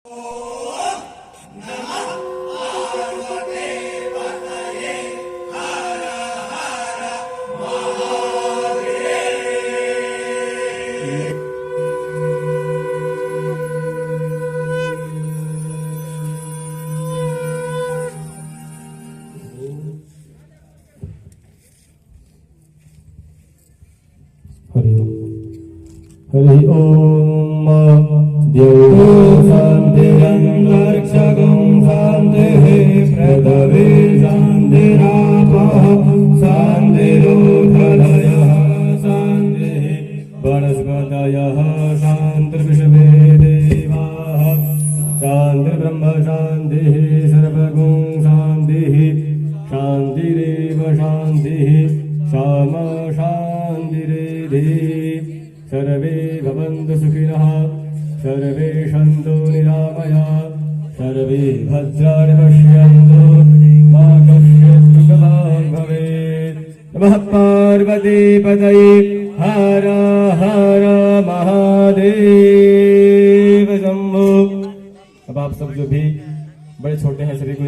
हरि ओम देवो शान्तिरं रक्षकं शान्तिः प्रदवे शान्तिरापः शान्तिरोधलयः शान्तिः वनस्पतयः शान्तिर्विश्वे देवाः शान्तिर्ब्रह्म शान्तिः सर्वगुं शान्तिः शान्तिरेव शान्तिः शाम शान्तिरेधि सर्वे भवन्तु सुखिनः सर्वे सन्तु निरामयाः सर्वे भद्राणि पश्यन्तु मा कश्चित् दुःखभाग् भवेत्। नमः पार्वतीपतये हर हर महादेव शम्भो। अब आप सब जो भी बड़े छोटे हैं सभी को